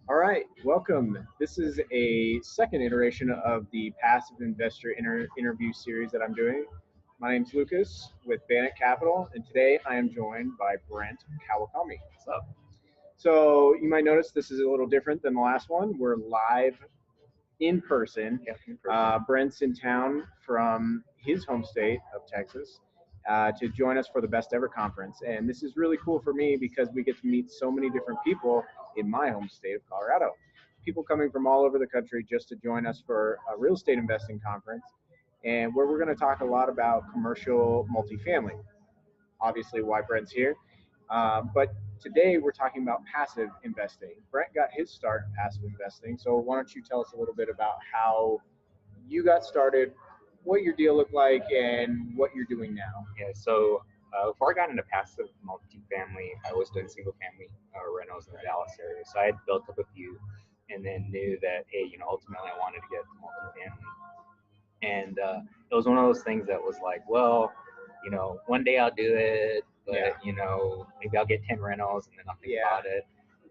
All right, welcome. This is a second iteration of the passive investor interview series that I'm doing. My name's Lucas with Bannock Capital, and today I am joined by Brent Kawakami. So you might notice this is a little different than the last one. We're live in person. Brent's in town from his home state of Texas to join us for the Best Ever Conference. And this is really cool for me because we get to meet so many different people in my home state of Colorado. People coming from all over the country just to join us for a real estate investing conference, and where we're going to talk a lot about commercial multifamily. Obviously, why Brent's here. But today we're talking about passive investing. Brent got his start in passive investing. So why don't you tell us a little bit about how you got started, what your deal looked like, and what you're doing now? Before I got into passive multifamily, I was doing single family rentals in the Dallas area. So I had built up a few and then knew that, hey, ultimately I wanted to get to multifamily. And it was one of those things that was like, well, one day I'll do it, but, maybe I'll get 10 rentals and then I'll think about it.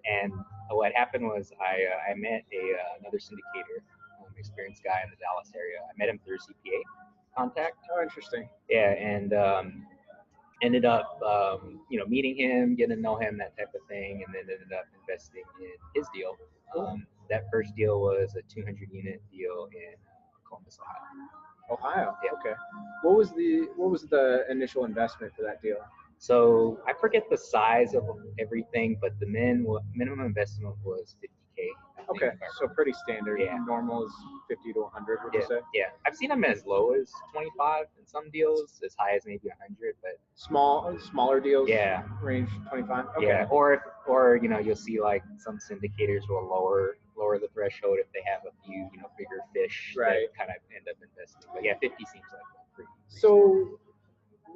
And what happened was I met another syndicator, experienced guy in the Dallas area. I met him through CPA contact. Oh, interesting. Yeah, and ended up, meeting him, getting to know him, that type of thing, and then ended up investing in his deal. That first deal was a 200-unit deal in Columbus, Ohio. Ohio. Yeah. Okay. What was the initial investment for that deal? So I forget the size of everything, but the minimum investment was $50K. Okay, so pretty standard. Yeah. Normal is 50 to 100, would you say? Yeah, I've seen them as low as 25 in some deals, as high as maybe 100, but smaller deals. Yeah. Range 25. Okay. Yeah, or you'll see like some syndicators will lower the threshold if they have a few bigger fish Right. that kind of end up investing. But yeah, 50 seems like pretty. So,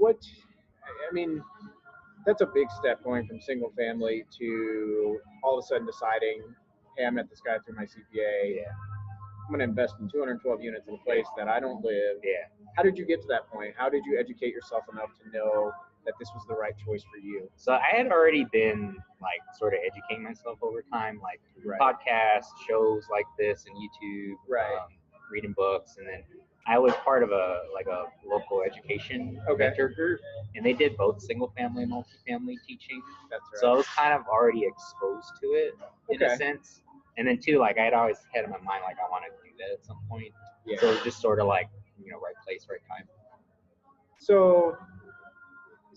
I mean, that's a big step going from single family to all of a sudden deciding, hey, I met this guy through my CPA. Yeah. I'm going to invest in 212 units in a place that I don't live. Yeah. How did you get to that point? How did you educate yourself enough to know that this was the right choice for you? So I had already been like sort of educating myself over time, like podcasts, shows like this, and YouTube, reading books, and then I was part of a local education mentor group, and they did both single family and multifamily teaching. That's right. So I was kind of already exposed to it in a sense. And then too, like I had always had in my mind like I wanted to do that at some point. Yeah. So it was just sort of like right place, right time. So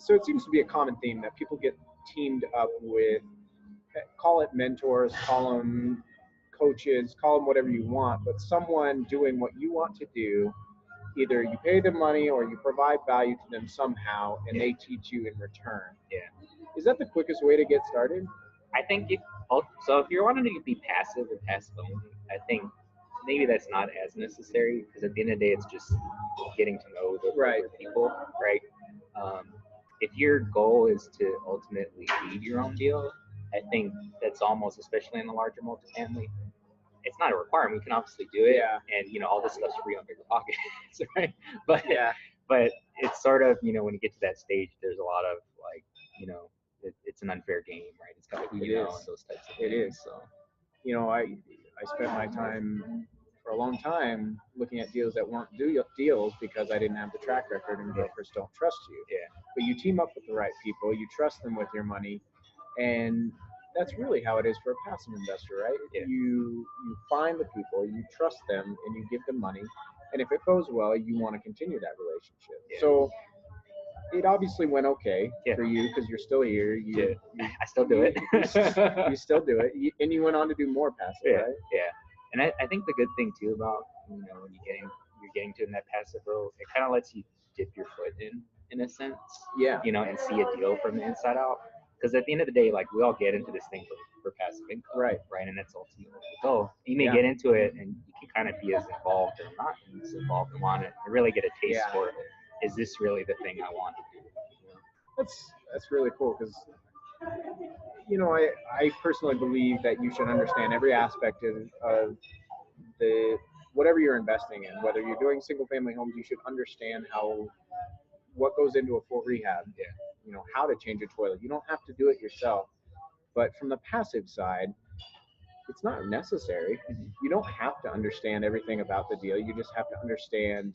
it seems to be a common theme that people get teamed up with, call it mentors, call them coaches, call them whatever you want, but someone doing what you want to do. Either you pay them money or you provide value to them somehow, and they teach you in return. Yeah. Is that the quickest way to get started? I think if you're wanting to be passive or passive only, I think maybe that's not as necessary, because at the end of the day, it's just getting to know the other people, right? If your goal is to ultimately lead your own deal, I think that's almost, especially in the larger multifamily, it's not a requirement. You can obviously do it, and all this stuff's free on bigger pockets, right? But it's sort of when you get to that stage, there's a lot of like it's an unfair game, right? It's kind of who you know and those types of things. It is. So I spent my time for a long time looking at deals that weren't deals because I didn't have the track record, and brokers don't trust you. Yeah. But you team up with the right people, you trust them with your money, and that's really how it is for a passive investor, right? Yeah. You find the people, you trust them, and you give them money, and if it goes well, you want to continue that relationship. Yeah. So it obviously went okay for you because you're still here. I still do it. You still do it, and you went on to do more passive, right? Yeah. And I think the good thing too about when you're getting to in that passive role, it kind of lets you dip your foot in a sense. Yeah. And see a deal from the inside out. Because at the end of the day, like we all get into this thing for passive income, right? And that's ultimately the goal. You may get into it, and you can kind of be as involved or not as involved and want it, and really get a taste for it. Is this really the thing I want to do? That's really cool because I personally believe that you should understand every aspect of the whatever you're investing in. Whether you're doing single family homes, you should understand what goes into a full rehab. How to change a toilet. You don't have to do it yourself. But from the passive side, it's not necessary. You don't have to understand everything about the deal. You just have to understand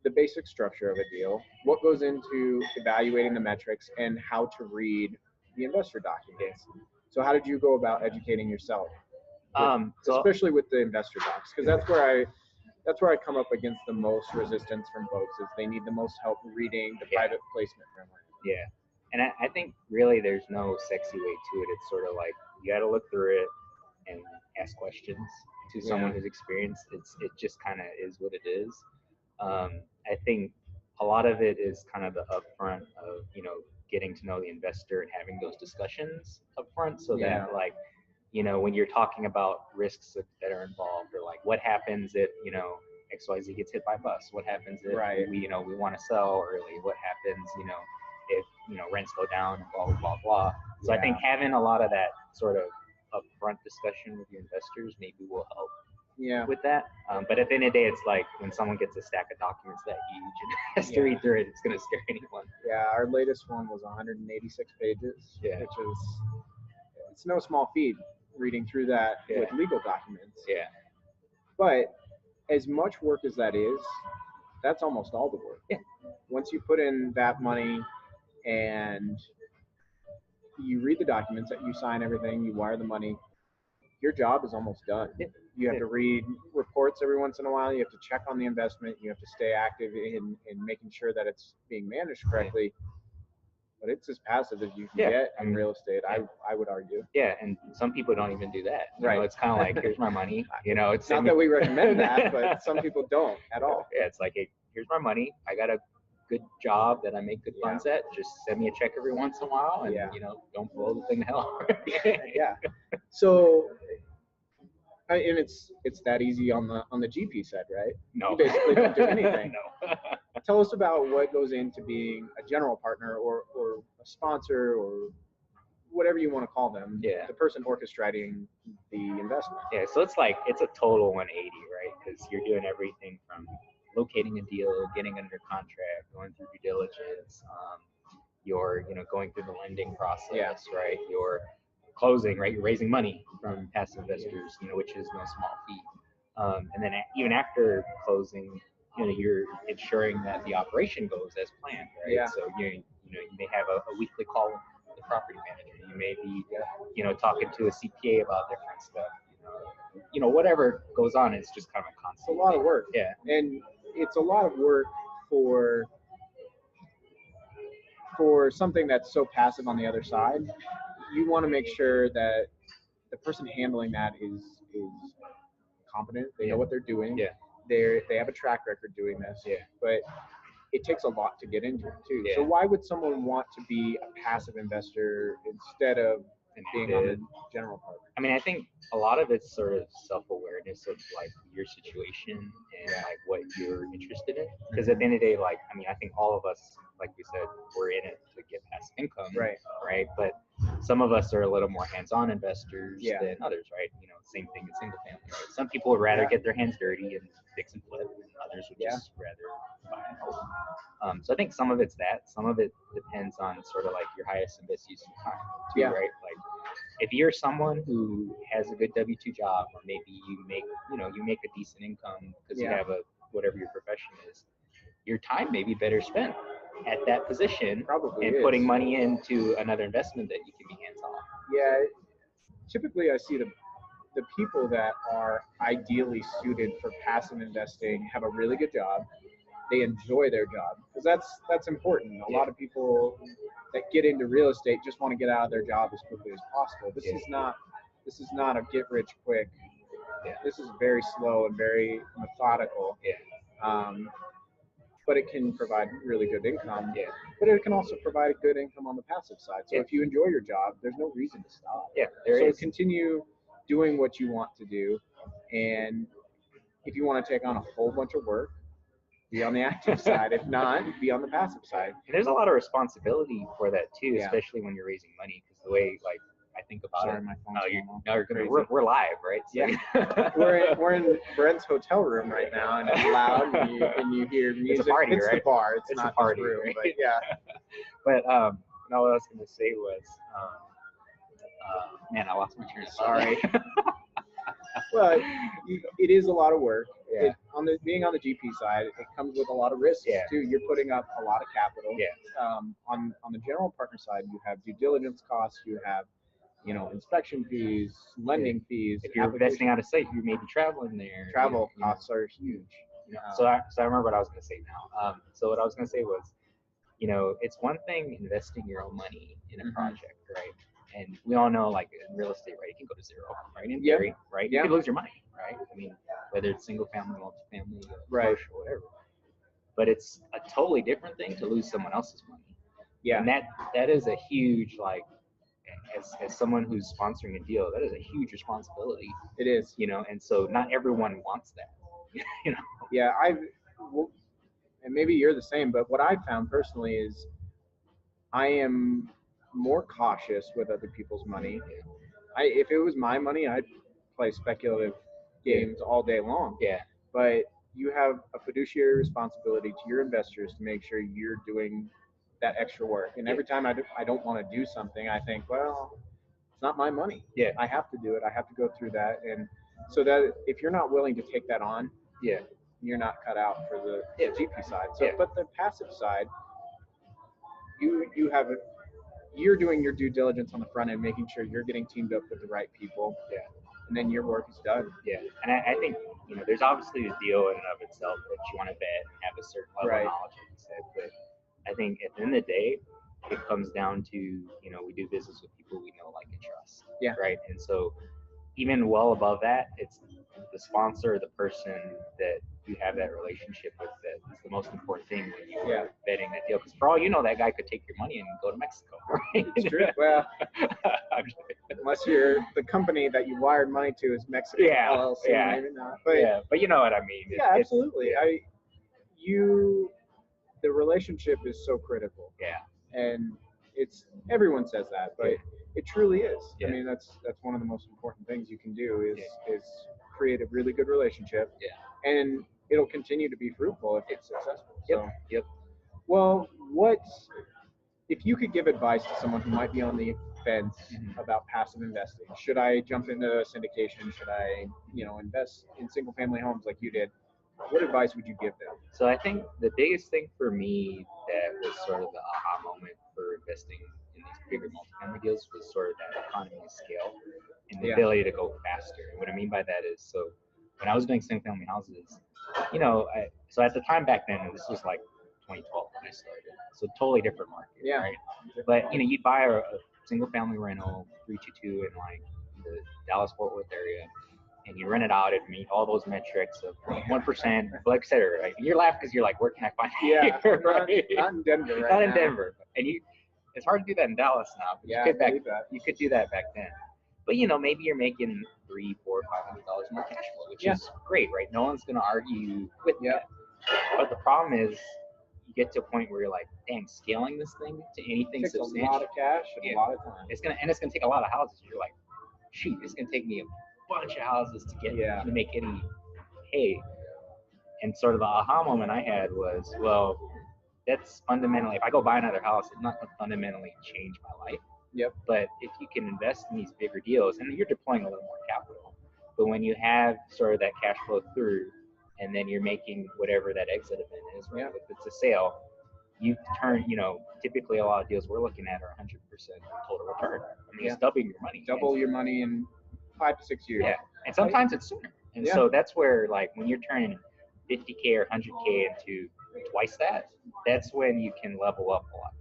the basic structure of a deal, what goes into evaluating the metrics, and how to read the investor documents. So how did you go about educating yourself? Especially with the investor docs, because that's where I come up against the most resistance from folks, is they need the most help reading the private placement memorandum. Yeah. And I think really there's no sexy way to it. It's sort of like you got to look through it and ask questions to someone who's experienced. It just kind of is what it is. I think a lot of it is kind of the upfront of, getting to know the investor and having those discussions upfront, so that like, when you're talking about risks that are involved, or like what happens if, XYZ gets hit by a bus, what happens if we want to sell early, what happens, if, rents go down, blah, blah, blah, blah. So I think having a lot of that sort of upfront discussion with your investors maybe will help with that. But at the end of the day, it's like when someone gets a stack of documents that huge and has to read through it, it's going to scare anyone. Yeah, our latest one was 186 pages, which is, it's no small feat reading through that with legal documents. Yeah. But as much work as that is, that's almost all the work. Yeah. Once you put in that money and you read the documents, that you sign everything, you wire the money, your job is almost done. You have to read reports every once in a while. You have to check on the investment. You have to stay active in making sure that it's being managed correctly. But it's as passive as you can get in real estate, I would argue. Yeah, and some people don't even do that. It's kind of like, here's my money. It's not that we recommend that, but some people don't at all. Yeah, it's like, hey, here's my money. I got a good job that I make good funds at. Just send me a check every once in a while, and don't blow the thing to hell. Yeah. So, and it's that easy on the GP side, right? No. You basically don't do anything. No. Tell us about what goes into being a general partner or a sponsor or whatever you want to call them. Yeah. The person orchestrating the investment. Yeah. So it's a total 180, right? Because you're doing everything from locating a deal, getting under contract, going through due diligence. You're going through the lending process, right? You're closing, right? You're raising money from passive investors, which is no small feat. And then even after closing, you're ensuring that the operation goes as planned, right? Yeah. So you may have a weekly call with the property manager. You may be, talking to a CPA about different stuff. Whatever goes on, it's just kind of a constant. It's a lot of work. Yeah. And it's a lot of work for something that's so passive on the other side. You want to make sure that the person handling that is competent. They know what they're doing. Yeah. They have a track record doing this. Yeah. But it takes a lot to get into it too. Yeah. So why would someone want to be a passive investor instead of being on the general partner? I mean, I think a lot of it's sort of self-awareness of like your situation and like what you're interested in. Because at the end of the day, like, I mean, I think all of us, like we said, we're in it to get passive income. Right. But some of us are a little more hands-on investors than others, right? Same thing in single family, right? Some people would rather get their hands dirty and fix and flip, and others would just rather buy a home. So I think some of it's that. Some of it depends on sort of like your highest and best use of time too, right? Like if you're someone who has a good W-2 job, or maybe you make a decent income because you have whatever your profession is, your time may be better spent at that position, probably, and putting money into another investment that you can be hands-on. Yeah, typically I see the people that are ideally suited for passive investing have a really good job. They enjoy their job, because that's important. A lot of people that get into real estate just want to get out of their job as quickly as possible. This is not a get rich quick. This is very slow and very methodical. But it can provide really good income. But it can also provide a good income on the passive side. So if you enjoy your job, there's no reason to stop. So continue doing what you want to do. And if you want to take on a whole bunch of work, be on the active side. If not, be on the passive side. And there's a lot of responsibility for that too, especially when you're raising money. Because the way, like, I think about it. My phone's we're live, right? So we're in Brent's hotel room right now, and it's loud, and you hear music. It's a party, it's right? the bar. It's not a party, room, right? But yeah. But all I was going to say was, Man, I lost my train of thought. Sorry. Well, it is a lot of work. Yeah. Being on the GP side, it comes with a lot of risks too. You're putting up a lot of capital. Yeah. On the general partner side, you have due diligence costs. You have, inspection fees, lending fees. If you're investing out of state, you may be traveling there. Travel costs are huge. So I remember what I was going to say now. So what I was going to say was, it's one thing investing your own money in a project, right? And we all know, like in real estate, right, it can go to zero, right? In theory, right? You could lose your money, right? I mean, whether it's single family, multifamily, commercial, whatever. But it's a totally different thing to lose someone else's money. Yeah. And that is a huge, like, as someone who's sponsoring a deal, that is a huge responsibility. It is. And so not everyone wants that. Yeah, and maybe you're the same, but what I've found personally is I am more cautious with other people's money. If it was my money, I'd play speculative games all day long. Yeah. But you have a fiduciary responsibility to your investors to make sure you're doing that extra work. And every time I don't want to do something, I think, well, it's not my money. Yeah. I have to do it. I have to go through that. And so that if you're not willing to take that on, you're not cut out for the GP side. So, but the passive side, you're doing your due diligence on the front end, making sure you're getting teamed up with the right people. Yeah. And then your work is done. Yeah. And I think, there's obviously the deal in and of itself that you want to bet and have a certain level of knowledge, like you said. But I think at the end of the day, it comes down to, we do business with people we know, like, and trust. Yeah. Right. And so even well above that, it's the sponsor, the person that you have that relationship with, that is the most important thing when you are betting that deal. Because for all you know, that guy could take your money and go to Mexico. Right? It's true. Well, unless you're the company that you wired money to is Mexico LLC, maybe not. But you know what I mean. Absolutely. The relationship is so critical. Yeah. And everyone says that, but it truly is. Yeah. I mean, that's one of the most important things you can do is create a really good relationship. Yeah. And it'll continue to be fruitful if it's successful. Yep. Well, if you could give advice to someone who might be on the fence about passive investing? Should I jump into syndication? Should I, invest in single family homes like you did? What advice would you give them? So I think the biggest thing for me that was sort of the aha moment for investing in these bigger multifamily deals was sort of that economy of scale and the ability to go faster. And what I mean by that is, so when I was doing single family houses, so at the time back then, and this was like 2012 when I started, so totally different market, right? But you'd buy a single family rental 322 in like the Dallas-Fort Worth area, and you rent it out and meet all those metrics of 1%, et cetera. Right? You're laughing because you're like, where can I find it here? Right? Not in Denver, right? Not in Denver, and it's hard to do that in Dallas now. But you could do that back then. But maybe you're making $300, $400, $500 more cash flow, which is great, right? No one's gonna argue with that. But the problem is, you get to a point where you're like, dang, scaling this thing to anything substantial. It's a lot of cash and a lot of time. It's gonna take a lot of houses. You're like, shoot, it's gonna take me a bunch of houses to get to make any hay. And sort of the aha moment I had was, well, that's fundamentally, if I go buy another house, it's not gonna fundamentally change my life. But if you can invest in these bigger deals, and you're deploying a little more capital, but when you have sort of that cash flow through, and then you're making whatever that exit event is, right? If it's a sale, you turn, typically a lot of deals we're looking at are 100% total return. I mean, it's doubling your money. Double your money in 5 to 6 years. Yeah, and sometimes it's sooner. And so that's where, like, when you're turning 50K or 100K into twice that, that's when you can level up a lot.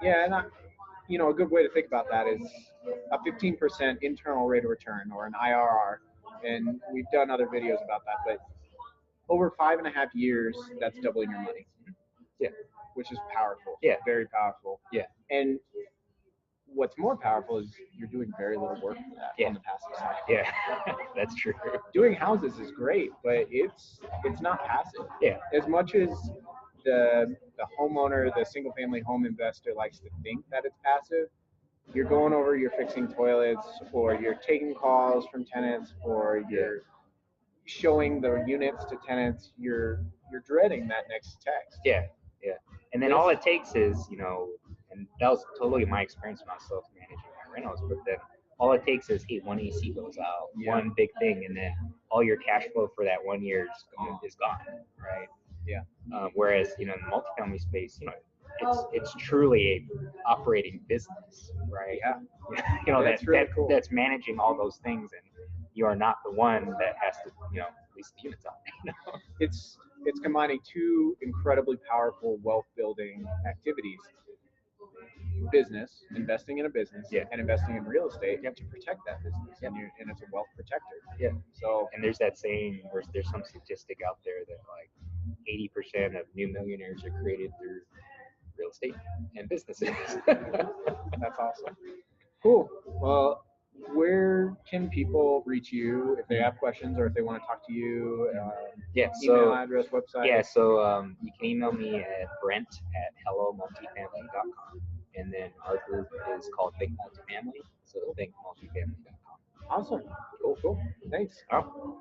Yeah, and a good way to think about that is a 15% internal rate of return, or an IRR. And we've done other videos about that, but over 5.5 years, that's doubling your money. Yeah. Which is powerful. Yeah. Very powerful. Yeah. And what's more powerful is you're doing very little work for that on the passive side. Yeah, that's true. Doing houses is great, but it's not passive. Yeah. As much as the homeowner, the single family home investor likes to think that it's passive, you're going over, you're fixing toilets, or you're taking calls from tenants, or you're showing the units to tenants, you're dreading that next text. Yeah. And then all it takes is, and that was totally my experience when I was self-managing my rentals, but then all it takes is, hey, one AC goes out, one big thing, and then all your cash flow for that 1 year is gone, right? Yeah. Whereas, in the multifamily space, it's truly a operating business, right? Yeah. That's really cool. That's managing all those things, and you are not the one that has to, lease the units out. It's combining two incredibly powerful wealth building activities: business, investing in a business, and investing in real estate to protect that business, and it's a wealth protector. Yeah. So, and there's that saying, there's some statistic out there that like 80% of new millionaires are created through real estate and businesses. That's awesome. Cool. Well, where can people reach you if they have questions or if they want to talk to you? Email address, website. Yeah, so you can email me at brent@hellomultifamily.com, and then our group is called Think Multifamily, so thinkmultifamily.com. Awesome. Cool. Thanks. Oh.